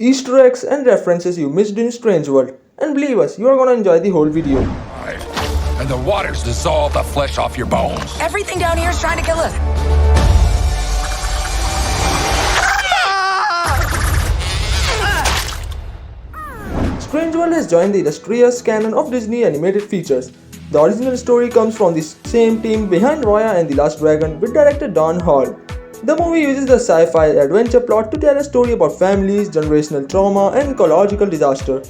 Easter eggs and references you missed in Strange World. And believe us, you are gonna enjoy the whole video. And the waters dissolve the flesh off your bones. Everything down here is trying to kill us. Strange World has joined the illustrious canon of Disney animated features. The original story comes from the same team behind Raya and the Last Dragon with director Don Hall. The movie uses the sci-fi adventure plot to tell a story about families, generational trauma, and ecological disaster.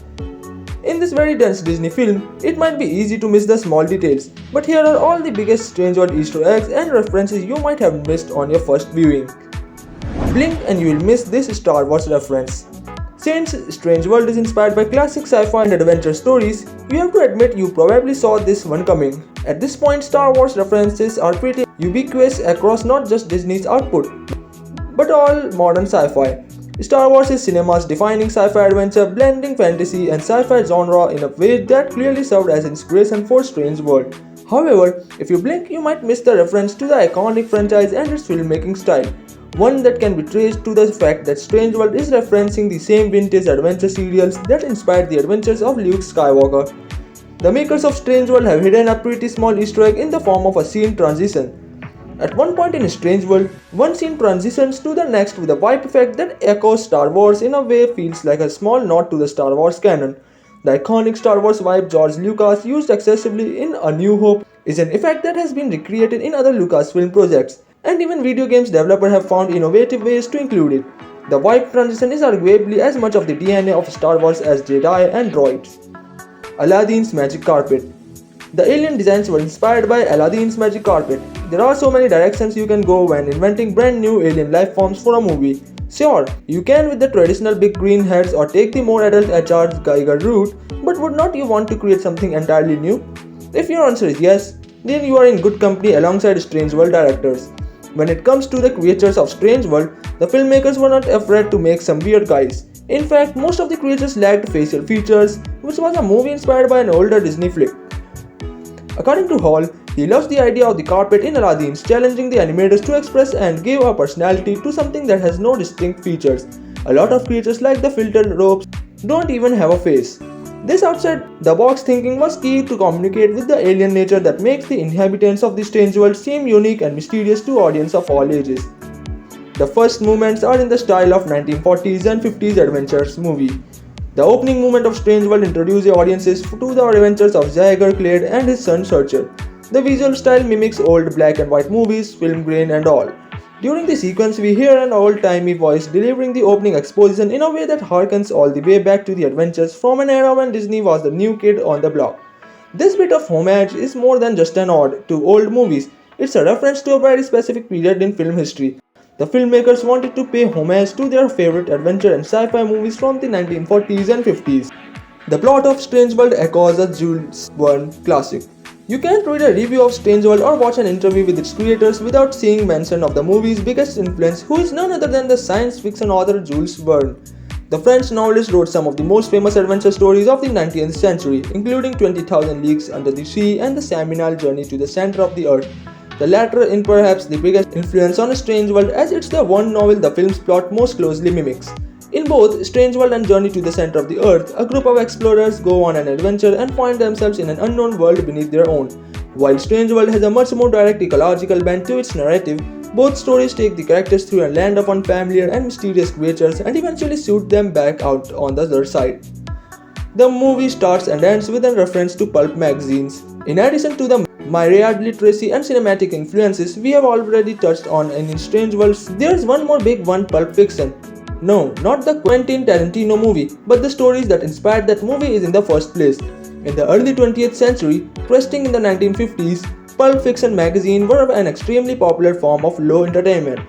In this very dense Disney film, it might be easy to miss the small details, but here are all the biggest Strange World Easter eggs and references you might have missed on your first viewing. Blink and you will miss this Star Wars reference. Since Strange World is inspired by classic sci-fi and adventure stories, you have to admit you probably saw this one coming. At this point, Star Wars references are pretty ubiquitous across not just Disney's output, but all modern sci-fi. Star Wars is cinema's defining sci-fi adventure, blending fantasy and sci-fi genre in a way that clearly served as inspiration for Strange World. However, if you blink, you might miss the reference to the iconic franchise and its filmmaking style. One that can be traced to the fact that Strange World is referencing the same vintage adventure serials that inspired the adventures of Luke Skywalker. The makers of Strange World have hidden a pretty small Easter egg in the form of a scene transition. At one point in Strange World, one scene transitions to the next with a wipe effect that echoes Star Wars in a way feels like a small nod to the Star Wars canon. The iconic Star Wars vibe George Lucas used excessively in A New Hope is an effect that has been recreated in other Lucasfilm projects, and even video games developers have found innovative ways to include it. The wipe transition is arguably as much of the DNA of Star Wars as Jedi and droids. Aladdin's Magic Carpet. The alien designs were inspired by Aladdin's Magic Carpet. There are so many directions you can go when inventing brand new alien life forms for a movie. Sure, you can with the traditional big green heads or take the more adult H.R. Geiger route, but would not you want to create something entirely new? If your answer is yes, then you are in good company alongside Strange World directors. When it comes to the creatures of Strange World, the filmmakers were not afraid to make some weird guys. In fact, most of the creatures lacked facial features, which was a movie inspired by an older Disney flick. According to Hall, he loves the idea of the carpet in Aladdin's, challenging the animators to express and give a personality to something that has no distinct features. A lot of creatures like the filtered ropes don't even have a face. This outside-the-box thinking was key to communicate with the alien nature that makes the inhabitants of the Strange World seem unique and mysterious to audiences of all ages. The first movements are in the style of 1940s and 50s adventures movie. The opening movement of Strange World introduces the audiences to the adventures of Jaeger Clade and his son Searcher. The visual style mimics old black and white movies, film grain and all. During the sequence, we hear an old-timey voice delivering the opening exposition in a way that harkens all the way back to the adventures from an era when Disney was the new kid on the block. This bit of homage is more than just an ode to old movies, it's a reference to a very specific period in film history. The filmmakers wanted to pay homage to their favorite adventure and sci-fi movies from the 1940s and 50s. The plot of Strange World echoes a Jules Verne classic. You can't read a review of Strange World or watch an interview with its creators without seeing mention of the movie's biggest influence, who is none other than the science fiction author Jules Verne. The French novelist wrote some of the most famous adventure stories of the 19th century, including 20,000 Leagues Under the Sea and the seminal Journey to the Center of the Earth. The latter is perhaps the biggest influence on Strange World, as it's the one novel the film's plot most closely mimics. In both Strange World and Journey to the Center of the Earth, a group of explorers go on an adventure and find themselves in an unknown world beneath their own. While Strange World has a much more direct ecological bent to its narrative, both stories take the characters through a land of unfamiliar and mysterious creatures and eventually shoot them back out on the other side. The movie starts and ends with a reference to pulp magazines. In addition to the myriad literacy and cinematic influences we have already touched on in Strange Worlds, there's one more big one: Pulp Fiction. No, not the Quentin Tarantino movie, but the stories that inspired that movie is in the first place. In the early 20th century, cresting in the 1950s, Pulp Fiction magazine were an extremely popular form of low entertainment.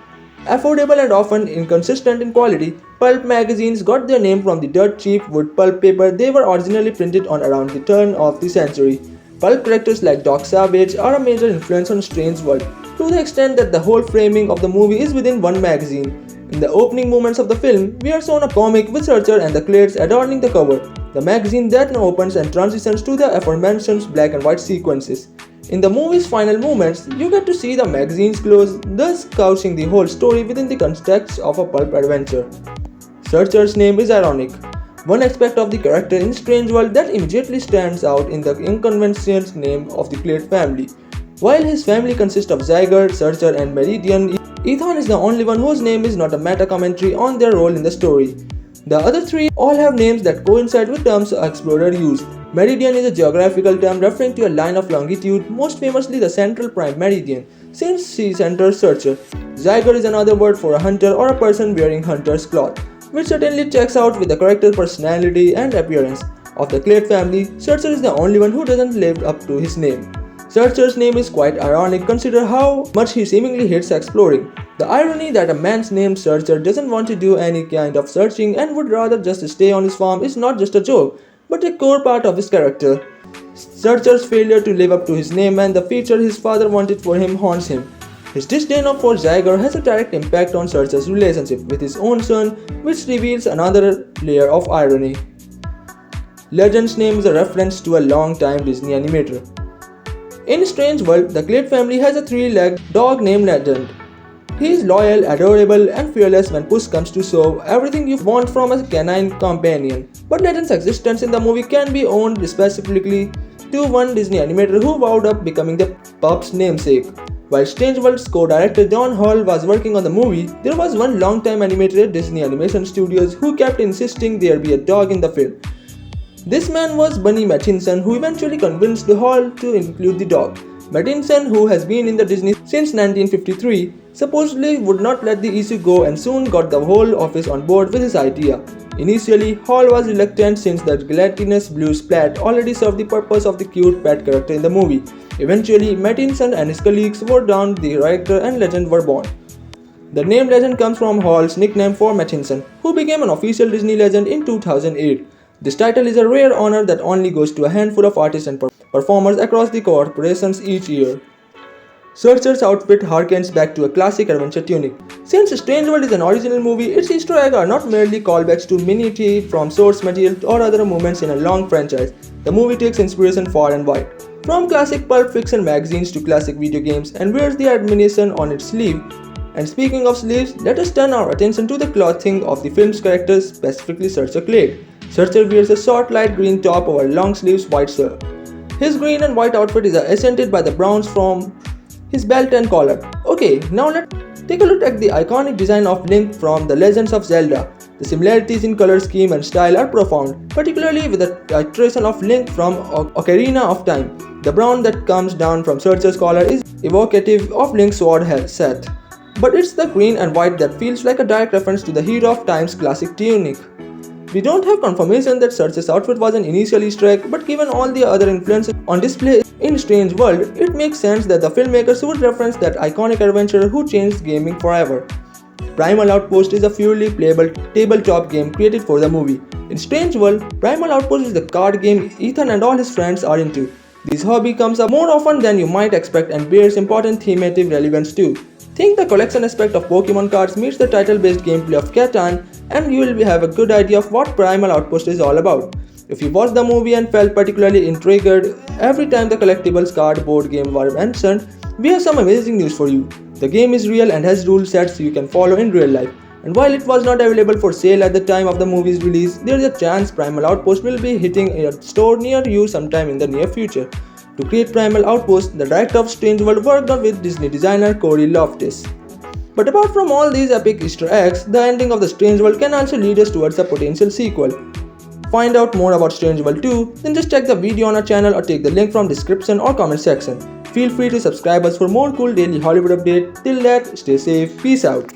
Affordable and often inconsistent in quality, pulp magazines got their name from the dirt cheap wood pulp paper they were originally printed on around the turn of the century. Pulp characters like Doc Savage are a major influence on Strange World, to the extent that the whole framing of the movie is within one magazine. In the opening moments of the film, we are shown a comic with Searcher and the Clades adorning the cover. The magazine then opens and transitions to the aforementioned black and white sequences. In the movie's final moments, you get to see the magazine's close, thus couching the whole story within the context of a pulp adventure. Searcher's name is ironic. One aspect of the character in Strange World that immediately stands out in the inconventional name of the Clade family. While his family consists of Zyger, Searcher, and Meridian, Ethan is the only one whose name is not a meta-commentary on their role in the story. The other three all have names that coincide with terms Explorer used. Meridian is a geographical term referring to a line of longitude, most famously the central prime meridian, since she centers Searcher. Zyger is another word for a hunter or a person wearing hunter's cloth, which certainly checks out with the character's personality and appearance. Of the Clade family, Searcher is the only one who doesn't live up to his name. Searcher's name is quite ironic consider how much he seemingly hates exploring. The irony that a man's named Searcher doesn't want to do any kind of searching and would rather just stay on his farm is not just a joke, but a core part of his character. Searcher's failure to live up to his name and the future his father wanted for him haunts him. His disdain for Zyger has a direct impact on Searcher's relationship with his own son, which reveals another layer of irony. Legend's name is a reference to a long-time Disney animator. In Strange World, the Clade family has a three-legged dog named Legend. He is loyal, adorable, and fearless when push comes to shove, everything you want from a canine companion. But Legend's existence in the movie can be owed specifically to one Disney animator who wound up becoming the pup's namesake. While Strange World's co-director Don Hall was working on the movie, there was one long-time animator at Disney Animation Studios who kept insisting there be a dog in the film. This man was Bunny Mattinson, who eventually convinced the Hall to include the dog. Mattinson, who has been in the Disney since 1953, supposedly would not let the issue go and soon got the whole office on board with his idea. Initially, Hall was reluctant since the gelatinous blue splat already served the purpose of the cute pet character in the movie. Eventually, Mattinson and his colleagues were down the director and Legend were born. The name Legend comes from Hall's nickname for Mattinson, who became an official Disney legend in 2008. This title is a rare honor that only goes to a handful of artists and performers across the corporations each year. Searcher's outfit harkens back to a classic adventure tunic. Since Strange World is an original movie, its Easter eggs are not merely callbacks to mini-tea from source material or other moments in a long franchise. The movie takes inspiration far and wide, from classic Pulp Fiction magazines to classic video games, and wears the admonition on its sleeve. And speaking of sleeves, let us turn our attention to the clothing of the film's characters, specifically Searcher Clade. Searcher wears a short light green top over a long sleeves white shirt. His green and white outfit is accented by the browns from his belt and collar. Okay, now let's take a look at the iconic design of Link from The Legends of Zelda. The similarities in color scheme and style are profound, particularly with the iteration of Link from Ocarina of Time. The brown that comes down from Searcher's collar is evocative of Link's sword set, but it's the green and white that feels like a direct reference to the hero of Time's classic tunic. We don't have confirmation that Searcher's outfit was an initial Easter egg, but given all the other influences on display in Strange World, it makes sense that the filmmakers would reference that iconic adventurer who changed gaming forever. Primal Outpost is a purely playable tabletop game created for the movie. In Strange World, Primal Outpost is the card game Ethan and all his friends are into. This hobby comes up more often than you might expect and bears important thematic relevance too. Think the collection aspect of Pokemon cards meets the title-based gameplay of Catan, and you will have a good idea of what Primal Outpost is all about. If you watched the movie and felt particularly intrigued every time the collectibles card board game were mentioned, we have some amazing news for you. The game is real and has rule sets you can follow in real life. And while it was not available for sale at the time of the movie's release, there is a chance Primal Outpost will be hitting a store near you sometime in the near future. To create Primal Outpost, the director of Strange World worked with Disney designer Corey Loftus. But apart from all these epic Easter eggs, the ending of the Strange World can also lead us towards a potential sequel. Find out more about Strange World 2, then just check the video on our channel or take the link from description or comment section. Feel free to subscribe us for more cool daily Hollywood updates. Till that, stay safe, peace out.